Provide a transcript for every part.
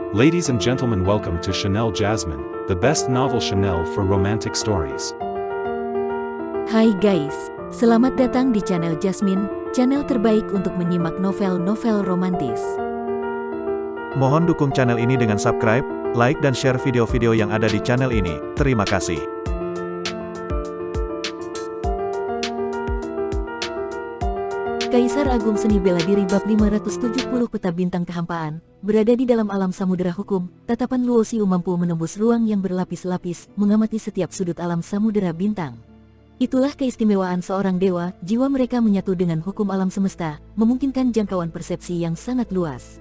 Ladies and gentlemen, welcome to Chanel Jasmine, the best novel Chanel for romantic stories. Hai guys, selamat datang di channel Jasmine, channel terbaik untuk menyimak novel-novel romantis. Mohon dukung channel ini dengan subscribe, like dan share video-video yang ada di channel ini. Terima kasih. Kaisar Agung Seni Bela Diri bab 570 Peta Bintang Kehampaan. Berada di dalam alam samudera hukum, tatapan Luo Xiu mampu menembus ruang yang berlapis-lapis, mengamati setiap sudut alam samudera bintang. Itulah keistimewaan seorang dewa, jiwa mereka menyatu dengan hukum alam semesta, memungkinkan jangkauan persepsi yang sangat luas.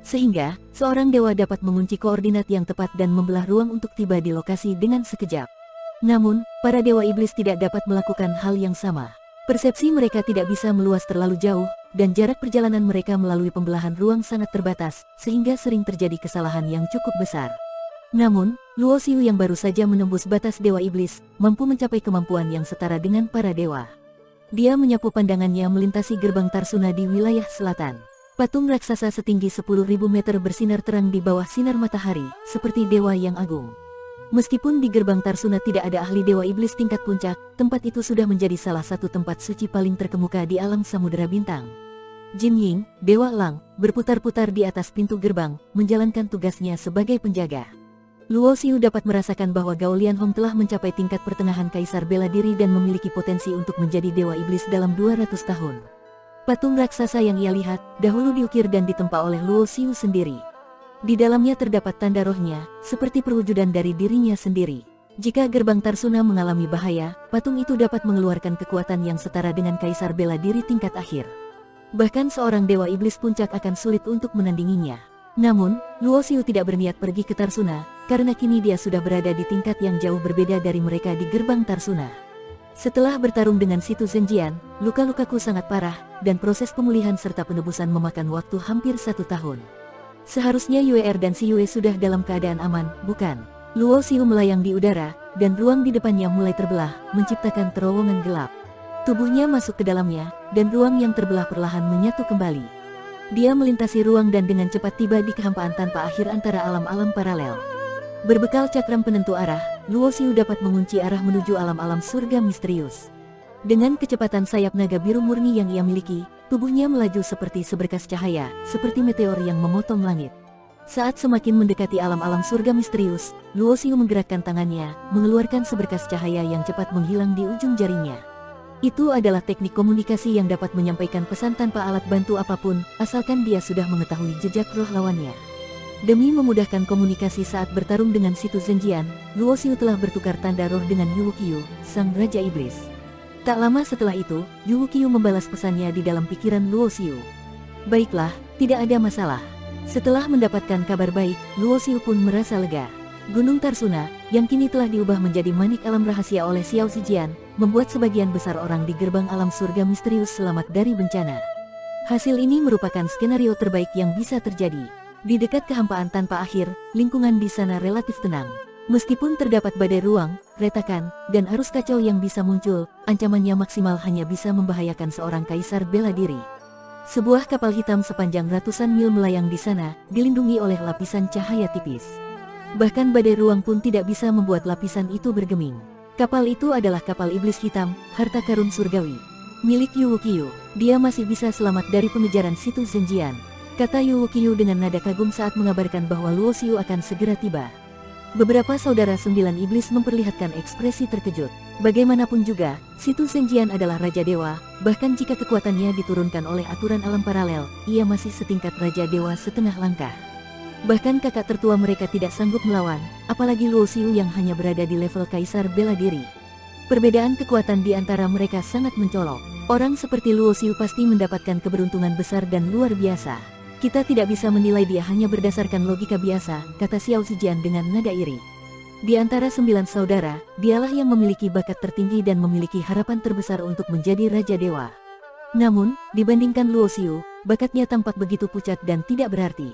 Sehingga, seorang dewa dapat mengunci koordinat yang tepat dan membelah ruang untuk tiba di lokasi dengan sekejap. Namun, para dewa iblis tidak dapat melakukan hal yang sama. Persepsi mereka tidak bisa meluas terlalu jauh, dan jarak perjalanan mereka melalui pembelahan ruang sangat terbatas, sehingga sering terjadi kesalahan yang cukup besar. Namun, Luo Xiu yang baru saja menembus batas dewa iblis, mampu mencapai kemampuan yang setara dengan para dewa. Dia menyapu pandangannya melintasi gerbang Tarsuna di wilayah selatan. Patung raksasa setinggi 10.000 meter bersinar terang di bawah sinar matahari, seperti dewa yang agung. Meskipun di gerbang Tarsuna tidak ada ahli dewa iblis tingkat puncak, tempat itu sudah menjadi salah satu tempat suci paling terkemuka di alam samudera bintang. Jin Ying, Dewa Elang, berputar-putar di atas pintu gerbang, menjalankan tugasnya sebagai penjaga. Luo Xiu dapat merasakan bahwa Gao Lianhong telah mencapai tingkat pertengahan kaisar bela diri dan memiliki potensi untuk menjadi dewa iblis dalam 200 tahun. Patung raksasa yang ia lihat, dahulu diukir dan ditempa oleh Luo Xiu sendiri. Di dalamnya terdapat tanda rohnya, seperti perwujudan dari dirinya sendiri. Jika gerbang Tarsuna mengalami bahaya, patung itu dapat mengeluarkan kekuatan yang setara dengan kaisar bela diri tingkat akhir. Bahkan seorang dewa iblis puncak akan sulit untuk menandinginya. Namun, Luo Xiu tidak berniat pergi ke Tarsuna, karena kini dia sudah berada di tingkat yang jauh berbeda dari mereka di gerbang Tarsuna. Setelah bertarung dengan Situ Zhenjian, luka-lukaku sangat parah, dan proses pemulihan serta penebusan memakan waktu hampir 1 tahun. Seharusnya Yue dan Si Yue sudah dalam keadaan aman, bukan? Luo Xiu melayang di udara, dan ruang di depannya mulai terbelah, menciptakan terowongan gelap. Tubuhnya masuk ke dalamnya, dan ruang yang terbelah perlahan menyatu kembali. Dia melintasi ruang dan dengan cepat tiba di kehampaan tanpa akhir antara alam-alam paralel. Berbekal cakram penentu arah, Luo Xiu dapat mengunci arah menuju alam-alam surga misterius. Dengan kecepatan sayap naga biru murni yang ia miliki, tubuhnya melaju seperti seberkas cahaya, seperti meteor yang memotong langit. Saat semakin mendekati alam-alam surga misterius, Luo Xiu menggerakkan tangannya, mengeluarkan seberkas cahaya yang cepat menghilang di ujung jarinya. Itu adalah teknik komunikasi yang dapat menyampaikan pesan tanpa alat bantu apapun, asalkan dia sudah mengetahui jejak roh lawannya. Demi memudahkan komunikasi saat bertarung dengan Situ Zhenjian, Luo Xiu telah bertukar tanda roh dengan Yu Qiu, sang Raja Iblis. Tak lama setelah itu, Yu Qiu membalas pesannya di dalam pikiran Luo Xiu. Baiklah, tidak ada masalah. Setelah mendapatkan kabar baik, Luo Xiu pun merasa lega. Gunung Tarsuna, yang kini telah diubah menjadi manik alam rahasia oleh Xiao Zijian, membuat sebagian besar orang di gerbang alam surga misterius selamat dari bencana. Hasil ini merupakan skenario terbaik yang bisa terjadi. Di dekat kehampaan tanpa akhir, lingkungan di sana relatif tenang. Meskipun terdapat badai ruang, retakan, dan arus kacau yang bisa muncul, ancamannya maksimal hanya bisa membahayakan seorang kaisar bela diri. Sebuah kapal hitam sepanjang ratusan mil melayang di sana, dilindungi oleh lapisan cahaya tipis. Bahkan badai ruang pun tidak bisa membuat lapisan itu bergeming. Kapal itu adalah kapal iblis hitam, harta karun surgawi, milik Yu Qiu. Dia masih bisa selamat dari pengejaran Situ Zhenjian, kata Yu Qiu dengan nada kagum saat mengabarkan bahwa Luo Xiu akan segera tiba. Beberapa saudara 9 iblis memperlihatkan ekspresi terkejut. Bagaimanapun juga, Situ Zhenjian adalah Raja Dewa, bahkan jika kekuatannya diturunkan oleh aturan alam paralel, ia masih setingkat Raja Dewa setengah langkah. Bahkan kakak tertua mereka tidak sanggup melawan, apalagi Luo Xiu yang hanya berada di level kaisar bela diri. Perbedaan kekuatan di antara mereka sangat mencolok. Orang seperti Luo Xiu pasti mendapatkan keberuntungan besar dan luar biasa. Kita tidak bisa menilai dia hanya berdasarkan logika biasa, kata Xiao Zijian dengan nada iri. Di antara 9 saudara, dialah yang memiliki bakat tertinggi dan memiliki harapan terbesar untuk menjadi Raja Dewa. Namun, dibandingkan Luo Xiu, bakatnya tampak begitu pucat dan tidak berarti.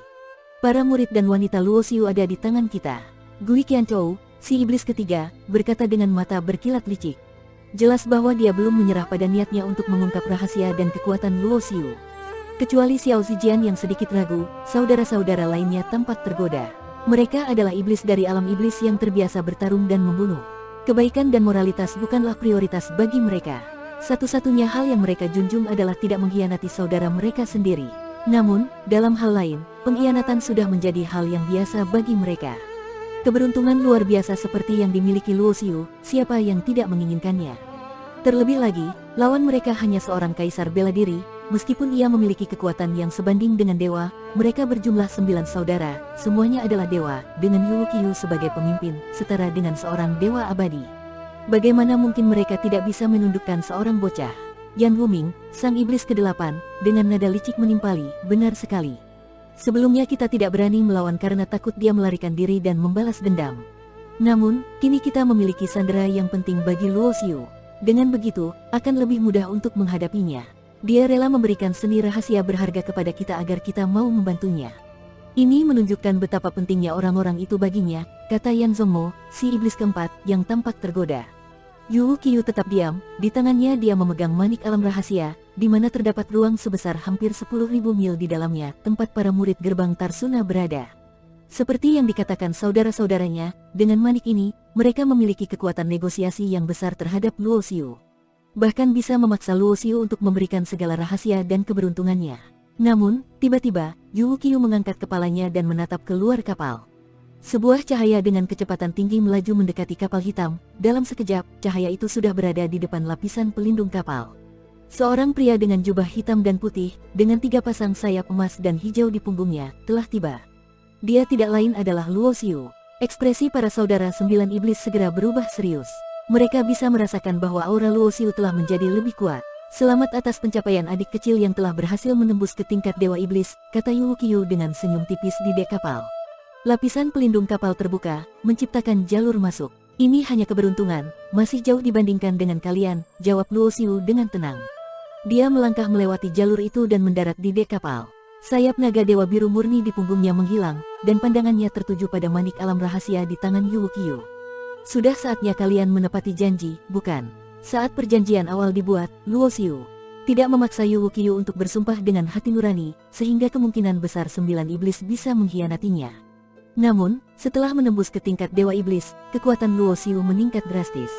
Para murid dan wanita Luo Xiu ada di tangan kita. Gui Qianzhou, si iblis ketiga, berkata dengan mata berkilat licik. Jelas bahwa dia belum menyerah pada niatnya untuk mengungkap rahasia dan kekuatan Luo Xiu. Kecuali Xiao Zijian yang sedikit ragu, saudara-saudara lainnya tampak tergoda. Mereka adalah iblis dari alam iblis yang terbiasa bertarung dan membunuh. Kebaikan dan moralitas bukanlah prioritas bagi mereka. Satu-satunya hal yang mereka junjung adalah tidak mengkhianati saudara mereka sendiri. Namun, dalam hal lain, pengkhianatan sudah menjadi hal yang biasa bagi mereka. Keberuntungan luar biasa seperti yang dimiliki Luo Xiu, siapa yang tidak menginginkannya? Terlebih lagi, lawan mereka hanya seorang kaisar bela diri, meskipun ia memiliki kekuatan yang sebanding dengan dewa. Mereka berjumlah 9 saudara, semuanya adalah dewa, dengan Yu Qiu sebagai pemimpin, setara dengan seorang dewa abadi. Bagaimana mungkin mereka tidak bisa menundukkan seorang bocah? Yan Wuming, sang iblis ke-8, dengan nada licik menimpali, benar sekali. Sebelumnya kita tidak berani melawan karena takut dia melarikan diri dan membalas dendam. Namun, kini kita memiliki sandera yang penting bagi Luo Xiu. Dengan begitu, akan lebih mudah untuk menghadapinya. Dia rela memberikan seni rahasia berharga kepada kita agar kita mau membantunya. Ini menunjukkan betapa pentingnya orang-orang itu baginya, kata Yan Zhongmo, si iblis keempat, yang tampak tergoda. Yu Qiu tetap diam, di tangannya dia memegang manik alam rahasia, di mana terdapat ruang sebesar hampir 10.000 mil di dalamnya, tempat para murid gerbang Tarsuna berada. Seperti yang dikatakan saudara-saudaranya, dengan manik ini, mereka memiliki kekuatan negosiasi yang besar terhadap Luo Xiu. Bahkan bisa memaksa Luo Xiu untuk memberikan segala rahasia dan keberuntungannya. Namun, tiba-tiba, Yu Qiu mengangkat kepalanya dan menatap keluar kapal. Sebuah cahaya dengan kecepatan tinggi melaju mendekati kapal hitam. Dalam sekejap, cahaya itu sudah berada di depan lapisan pelindung kapal. Seorang pria dengan jubah hitam dan putih, dengan 3 pasang sayap emas dan hijau di punggungnya, telah tiba. Dia tidak lain adalah Luo Xiu. Ekspresi para saudara 9 iblis segera berubah serius. Mereka bisa merasakan bahwa aura Luo Xiu telah menjadi lebih kuat. Selamat atas pencapaian adik kecil yang telah berhasil menembus ke tingkat dewa iblis, kata Yu Qiu dengan senyum tipis di dek kapal. Lapisan pelindung kapal terbuka, menciptakan jalur masuk. Ini hanya keberuntungan, masih jauh dibandingkan dengan kalian, jawab Luo Xiu dengan tenang. Dia melangkah melewati jalur itu dan mendarat di dek kapal. Sayap naga dewa biru murni di punggungnya menghilang, dan pandangannya tertuju pada manik alam rahasia di tangan Yu Qiu. Sudah saatnya kalian menepati janji, bukan? Saat perjanjian awal dibuat, Luo Xiu tidak memaksa Yu Qiu untuk bersumpah dengan hati nurani, sehingga kemungkinan besar 9 iblis bisa mengkhianatinya. Namun, setelah menembus ke tingkat dewa iblis, kekuatan Luo Xiu meningkat drastis.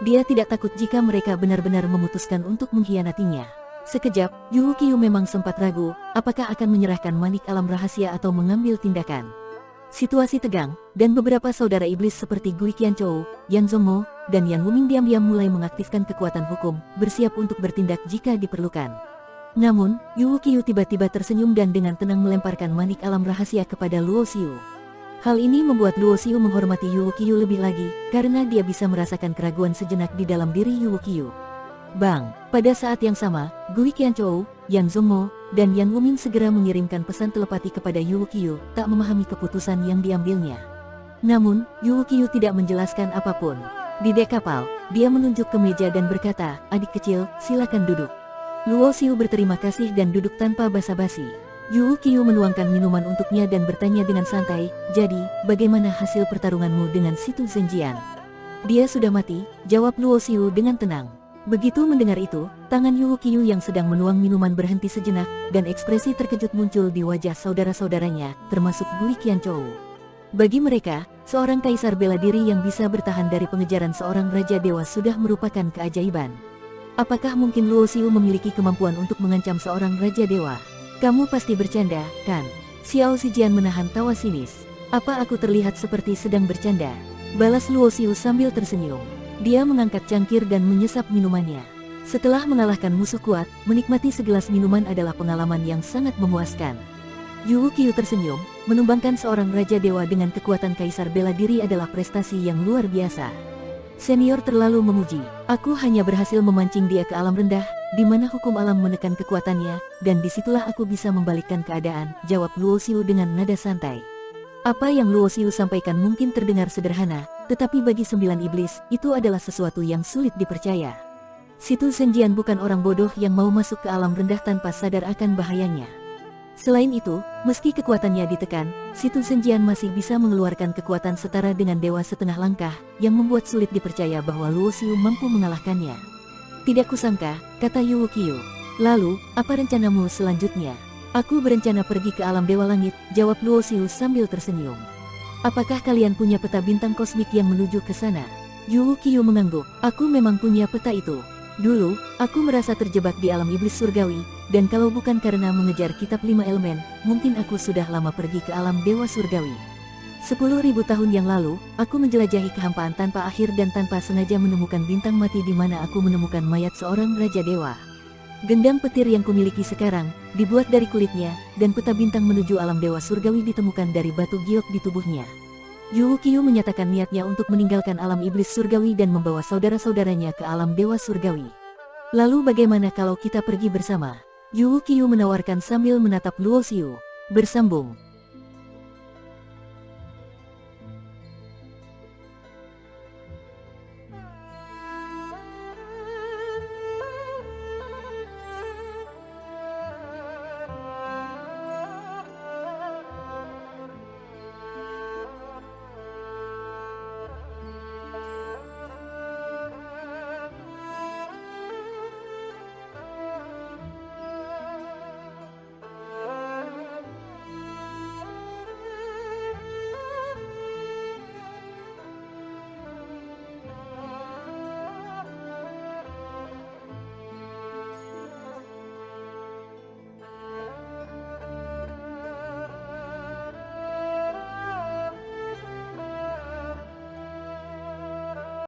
Dia tidak takut jika mereka benar-benar memutuskan untuk mengkhianatinya. Sekejap, Yu Qiu memang sempat ragu, apakah akan menyerahkan manik alam rahasia atau mengambil tindakan. Situasi tegang, dan beberapa saudara iblis seperti Gui Qianchou, Yan Zhongmo, dan Yan Wuming diam-diam mulai mengaktifkan kekuatan hukum, bersiap untuk bertindak jika diperlukan. Namun, Yu Qiu tiba-tiba tersenyum dan dengan tenang melemparkan manik alam rahasia kepada Luo Xiu. Hal ini membuat Luo Xiu menghormati Yu Qiu lebih lagi, karena dia bisa merasakan keraguan sejenak di dalam diri Yu Qiu. Bang! Pada saat yang sama, Gui Qianchou, Yan Zhongmo, dan Yan Wuming segera mengirimkan pesan telepati kepada Yu Qiu, tak memahami keputusan yang diambilnya. Namun, Yu Qiu tidak menjelaskan apapun. Di dek kapal, dia menunjuk ke meja dan berkata, adik kecil, silakan duduk. Luo Xiu berterima kasih dan duduk tanpa basa-basi. Yu Qiu menuangkan minuman untuknya dan bertanya dengan santai, jadi, bagaimana hasil pertarunganmu dengan Situ Zhenjian? Dia sudah mati, jawab Luo Xiu dengan tenang. Begitu mendengar itu, tangan Yu Qiu yang sedang menuang minuman berhenti sejenak, dan ekspresi terkejut muncul di wajah saudara-saudaranya, termasuk Gui Qianchou. Bagi mereka, seorang kaisar bela diri yang bisa bertahan dari pengejaran seorang raja dewa sudah merupakan keajaiban. Apakah mungkin Luo Xiu memiliki kemampuan untuk mengancam seorang raja dewa? Kamu pasti bercanda, kan? Xiao Zijian menahan tawa sinis. Apa aku terlihat seperti sedang bercanda? Balas Luo Xiu sambil tersenyum. Dia mengangkat cangkir dan menyesap minumannya. Setelah mengalahkan musuh kuat, menikmati segelas minuman adalah pengalaman yang sangat memuaskan. Yu Qiu tersenyum, menumbangkan seorang raja dewa dengan kekuatan kaisar bela diri adalah prestasi yang luar biasa. Senior terlalu memuji. Aku hanya berhasil memancing dia ke alam rendah, di mana hukum alam menekan kekuatannya, dan disitulah aku bisa membalikkan keadaan, jawab Luo Xiu dengan nada santai. Apa yang Luo Xiu sampaikan mungkin terdengar sederhana, tetapi bagi 9 iblis, itu adalah sesuatu yang sulit dipercaya. Situ Zhenjian bukan orang bodoh yang mau masuk ke alam rendah tanpa sadar akan bahayanya. Selain itu, meski kekuatannya ditekan, Situ Zhenjian masih bisa mengeluarkan kekuatan setara dengan dewa setengah langkah, yang membuat sulit dipercaya bahwa Luo Xiu mampu mengalahkannya. Tidak kusangka, kata Yu Qiu. Lalu, apa rencanamu selanjutnya? Aku berencana pergi ke alam Dewa Langit, jawab Luo Xiu sambil tersenyum. Apakah kalian punya peta bintang kosmik yang menuju ke sana? Yu Qiu mengangguk. Aku memang punya peta itu. Dulu, aku merasa terjebak di alam iblis surgawi, dan kalau bukan karena mengejar kitab 5 elemen, mungkin aku sudah lama pergi ke alam dewa surgawi. 10.000 tahun yang lalu, aku menjelajahi kehampaan tanpa akhir dan tanpa sengaja menemukan bintang mati di mana aku menemukan mayat seorang raja dewa. Gendang petir yang kumiliki sekarang, dibuat dari kulitnya, dan peta bintang menuju alam dewa surgawi ditemukan dari batu giok di tubuhnya. Yu Qiu menyatakan niatnya untuk meninggalkan alam iblis surgawi dan membawa saudara-saudaranya ke alam dewa surgawi. Lalu bagaimana kalau kita pergi bersama? Yu Qiu menawarkan sambil menatap Luo Xiu. Bersambung.